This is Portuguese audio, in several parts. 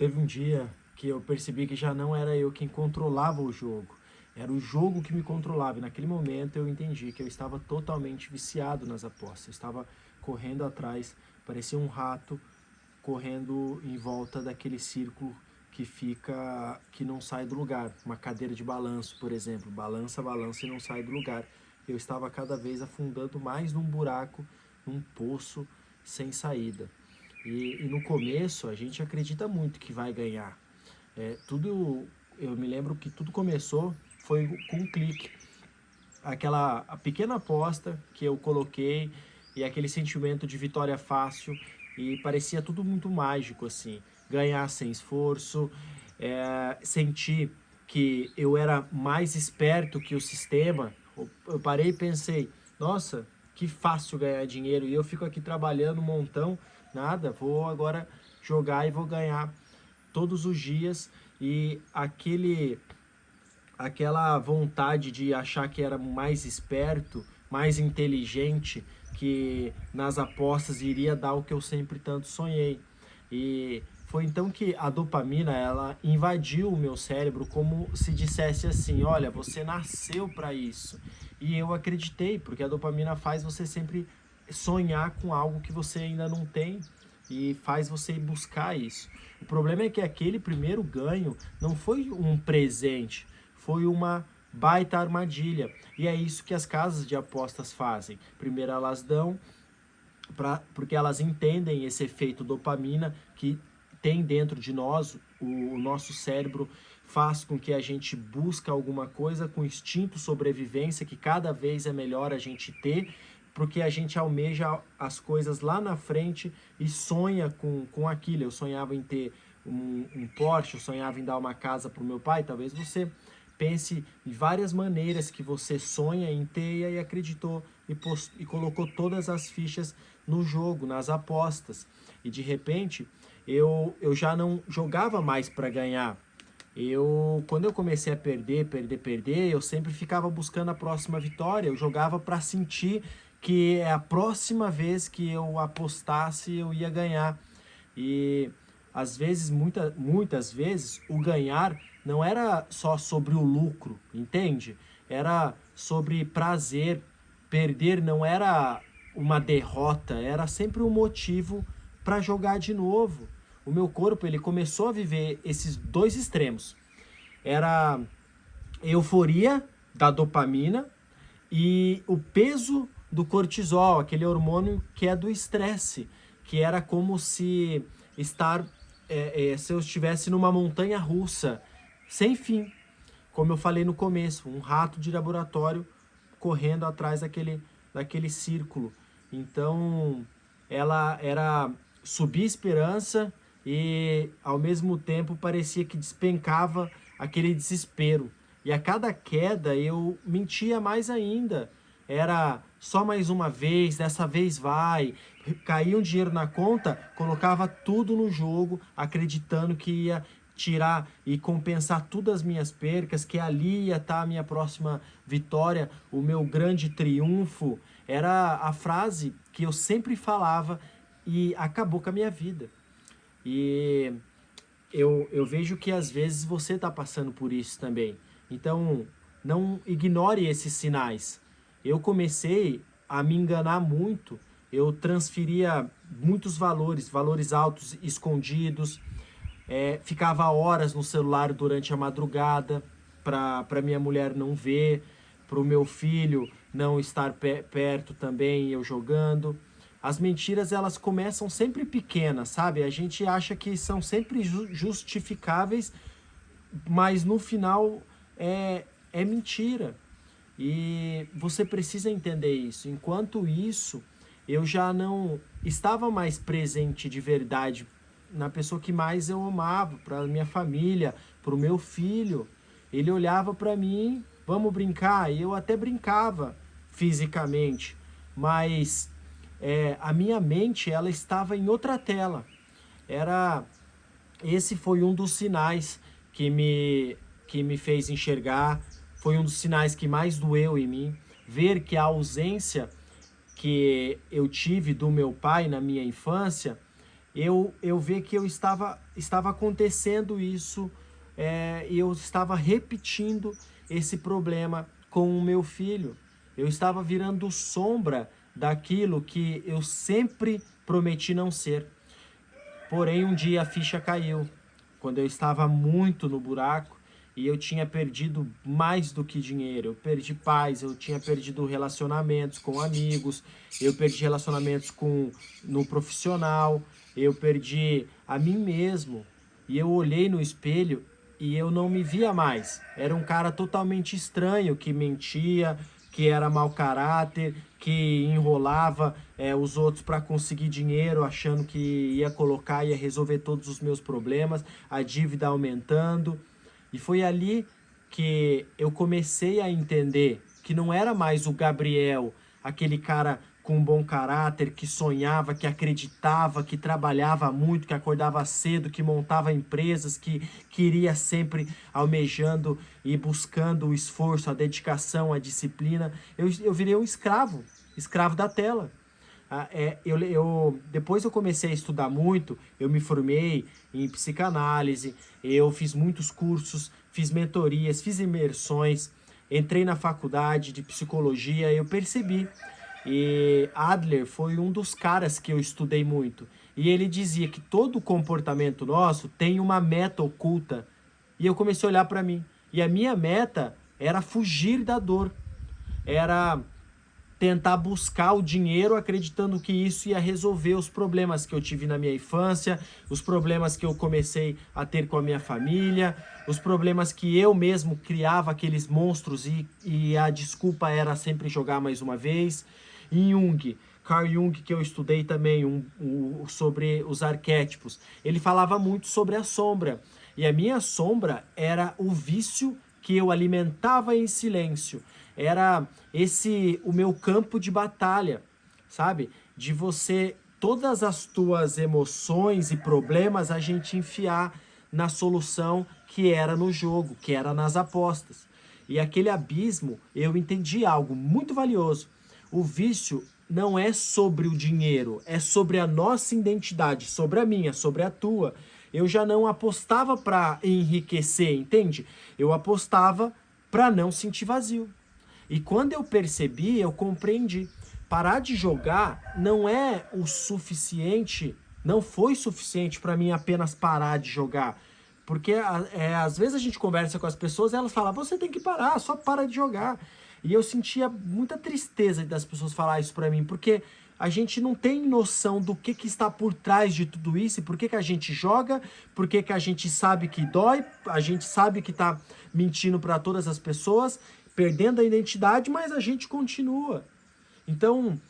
Teve um dia que eu percebi que já não era eu quem controlava o jogo, era o jogo que me controlava. E naquele momento eu entendi que eu estava totalmente viciado nas apostas. Eu estava correndo atrás, parecia um rato correndo em volta daquele círculo que não sai do lugar. Uma cadeira de balanço, por exemplo, balança, balança e não sai do lugar. Eu estava cada vez afundando mais num buraco, num poço sem saída. E no começo a gente acredita muito que vai ganhar. Eu me lembro que tudo começou foi com um clique. A pequena aposta que eu coloquei e aquele sentimento de vitória fácil, e parecia tudo muito mágico assim, ganhar sem esforço, sentir que eu era mais esperto que o sistema. Eu parei e pensei, nossa, que fácil ganhar dinheiro e eu fico aqui trabalhando um montão, nada, vou agora jogar e vou ganhar todos os dias. E aquela vontade de achar que era mais esperto, mais inteligente, que nas apostas iria dar o que eu sempre tanto sonhei. E foi então que a dopamina, ela invadiu o meu cérebro como se dissesse assim, olha, você nasceu para isso. E eu acreditei, porque a dopamina faz você sempre sonhar com algo que você ainda não tem e faz você ir buscar isso. O problema é que aquele primeiro ganho não foi um presente, foi uma baita armadilha. E é isso que as casas de apostas fazem. Primeiro elas dão, porque elas entendem esse efeito dopamina que tem dentro de nós, o nosso cérebro faz com que a gente busque alguma coisa com instinto sobrevivência, que cada vez é melhor a gente ter, porque a gente almeja as coisas lá na frente e sonha com aquilo. Eu sonhava em ter um Porsche, eu sonhava em dar uma casa para o meu pai. Talvez você pense em várias maneiras que você sonha em ter e acreditou e colocou todas as fichas no jogo, nas apostas. E de repente eu já não jogava mais para ganhar. Quando eu comecei a perder, eu sempre ficava buscando a próxima vitória. Eu jogava para sentir que a próxima vez que eu apostasse eu ia ganhar. E às vezes, muitas vezes, o ganhar não era só sobre o lucro, entende? Era sobre prazer. Perder não era uma derrota, era sempre um motivo para jogar de novo. O meu corpo, ele começou a viver esses dois extremos. Era euforia da dopamina e o peso do cortisol, aquele hormônio que é do estresse, que era como se se eu estivesse numa montanha russa sem fim, como eu falei no começo, um rato de laboratório correndo atrás daquele círculo. Então, ela era subir esperança e, ao mesmo tempo, parecia que despencava aquele desespero. E a cada queda eu mentia mais ainda. Era só mais uma vez, dessa vez vai. Caía um dinheiro na conta, colocava tudo no jogo, acreditando que ia tirar e compensar todas as minhas percas, que ali ia estar a minha próxima vitória, o meu grande triunfo. Era a frase que eu sempre falava e acabou com a minha vida. E eu vejo que às vezes você está passando por isso também. Então, não ignore esses sinais. Eu comecei a me enganar muito, eu transferia muitos valores altos escondidos, ficava horas no celular durante a madrugada para minha mulher não ver, para o meu filho não estar perto também, eu jogando. As mentiras, elas começam sempre pequenas, sabe? A gente acha que são sempre justificáveis, mas no final é mentira. E você precisa entender isso. Enquanto isso, eu já não estava mais presente de verdade na pessoa que mais eu amava, para minha família, para o meu filho. Ele olhava para mim, vamos brincar, e eu até brincava fisicamente, mas a minha mente, ela estava em outra tela. Era Esse foi um dos sinais que me fez enxergar, foi um dos sinais que mais doeu em mim, ver que a ausência que eu tive do meu pai na minha infância eu vi que estava acontecendo isso, e eu estava repetindo esse problema com o meu filho. Eu estava virando sombra daquilo que eu sempre prometi não ser. Porém, um dia a ficha caiu, quando eu estava muito no buraco e eu tinha perdido mais do que dinheiro. Eu perdi paz, eu tinha perdido relacionamentos com amigos, eu perdi relacionamentos no profissional, eu perdi a mim mesmo. E eu olhei no espelho e eu não me via mais. Era um cara totalmente estranho que mentia, que era mau caráter, que enrolava os outros para conseguir dinheiro, achando que ia resolver todos os meus problemas, a dívida aumentando. E foi ali que eu comecei a entender que não era mais o Gabriel, aquele cara com bom caráter, que sonhava, que acreditava, que trabalhava muito, que acordava cedo, que montava empresas, que queria sempre almejando e buscando o esforço, a dedicação, a disciplina. Eu virei um escravo, escravo da tela. Depois eu comecei a estudar muito, eu me formei em psicanálise, eu fiz muitos cursos, fiz mentorias, fiz imersões, entrei na faculdade de psicologia, eu percebi. E Adler foi um dos caras que eu estudei muito. E ele dizia que todo comportamento nosso tem uma meta oculta. E eu comecei a olhar para mim. E a minha meta era fugir da dor. Era tentar buscar o dinheiro acreditando que isso ia resolver os problemas que eu tive na minha infância, os problemas que eu comecei a ter com a minha família, os problemas que eu mesmo criava aqueles monstros e a desculpa era sempre jogar mais uma vez. Em Jung, Carl Jung, que eu estudei também sobre os arquétipos, ele falava muito sobre a sombra. E a minha sombra era o vício que eu alimentava em silêncio. Era o meu campo de batalha, sabe? De você, todas as tuas emoções e problemas, a gente enfiar na solução que era no jogo, que era nas apostas. E aquele abismo, eu entendi algo muito valioso. O vício não é sobre o dinheiro, é sobre a nossa identidade, sobre a minha, sobre a tua. Eu já não apostava para enriquecer, entende? Eu apostava para não sentir vazio. E quando eu percebi, eu compreendi. Parar de jogar não é o suficiente, não foi suficiente para mim apenas parar de jogar. Porque às vezes a gente conversa com as pessoas e elas falam, você tem que parar, só para de jogar. E eu sentia muita tristeza das pessoas falar isso para mim, porque a gente não tem noção do que está por trás de tudo isso, e por que a gente joga, por que a gente sabe que dói, a gente sabe que está mentindo para todas as pessoas, perdendo a identidade, mas a gente continua. Então,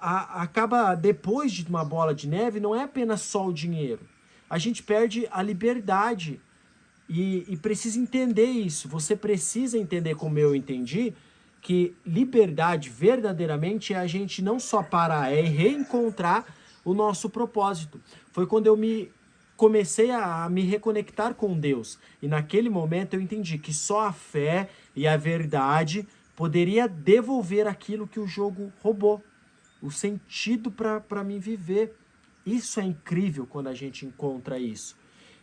acaba, depois de uma bola de neve, não é apenas só o dinheiro. A gente perde a liberdade e precisa entender isso. Você precisa entender, como eu entendi, que liberdade verdadeiramente é a gente não só parar, é reencontrar o nosso propósito. Foi quando eu comecei a me reconectar com Deus. E naquele momento eu entendi que só a fé e a verdade poderia devolver aquilo que o jogo roubou. O sentido para mim viver. Isso é incrível quando a gente encontra isso.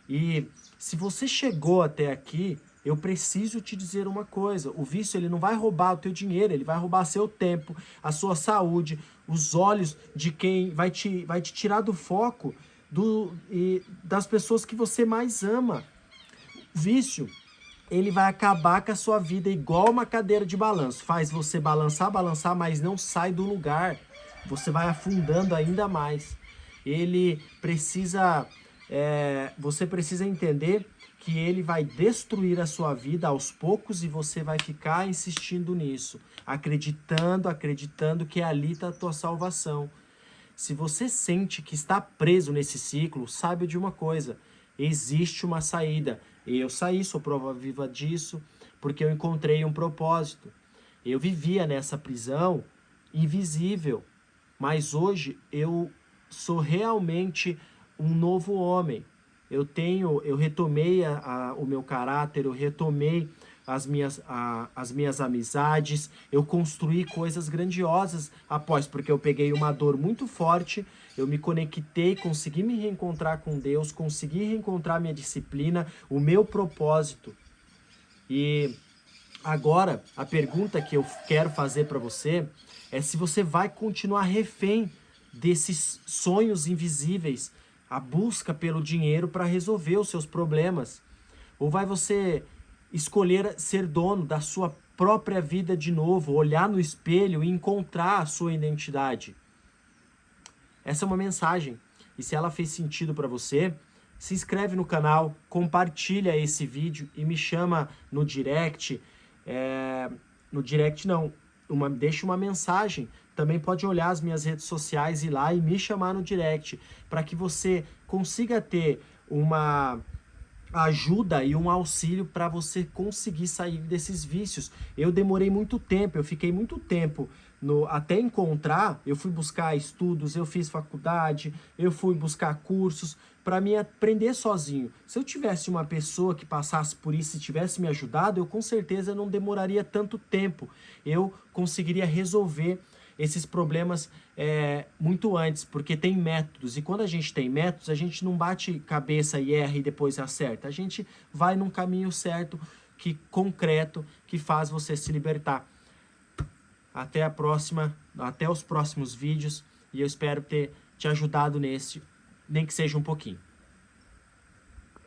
E se você chegou até aqui, eu preciso te dizer uma coisa. O vício, ele não vai roubar o teu dinheiro, ele vai roubar seu tempo, a sua saúde, os olhos de quem vai te tirar do foco das pessoas que você mais ama. O vício, ele vai acabar com a sua vida igual uma cadeira de balanço. Faz você balançar, balançar, mas não sai do lugar. Você vai afundando ainda mais. Você precisa entender que ele vai destruir a sua vida aos poucos e você vai ficar insistindo nisso, acreditando que ali está a tua salvação. Se você sente que está preso nesse ciclo, saiba de uma coisa, existe uma saída. Eu saí, sou prova viva disso, porque eu encontrei um propósito. Eu vivia nessa prisão invisível, mas hoje eu sou realmente um novo homem. Eu retomei o meu caráter, eu retomei as minhas amizades, eu construí coisas grandiosas após, porque eu peguei uma dor muito forte, eu me conectei, consegui me reencontrar com Deus, consegui reencontrar minha disciplina, o meu propósito. E agora, a pergunta que eu quero fazer para você é se você vai continuar refém desses sonhos invisíveis, a busca pelo dinheiro para resolver os seus problemas, ou vai você escolher ser dono da sua própria vida de novo, olhar no espelho e encontrar a sua identidade. Essa é uma mensagem, e se ela fez sentido para você, se inscreve no canal, compartilha esse vídeo e me chama no direct, deixa uma mensagem. Também pode olhar as minhas redes sociais, ir lá e me chamar no direct, para que você consiga ter uma ajuda e um auxílio para você conseguir sair desses vícios. Eu demorei muito tempo, eu fiquei muito tempo até encontrar, eu fui buscar estudos, eu fiz faculdade, eu fui buscar cursos para me aprender sozinho. Se eu tivesse uma pessoa que passasse por isso e tivesse me ajudado, eu com certeza não demoraria tanto tempo. Eu conseguiria resolver esses problemas muito antes, porque tem métodos, e quando a gente tem métodos, a gente não bate cabeça e erra e depois acerta, a gente vai num caminho certo, concreto, que faz você se libertar. Até a próxima, até os próximos vídeos, e eu espero ter te ajudado nesse, nem que seja um pouquinho.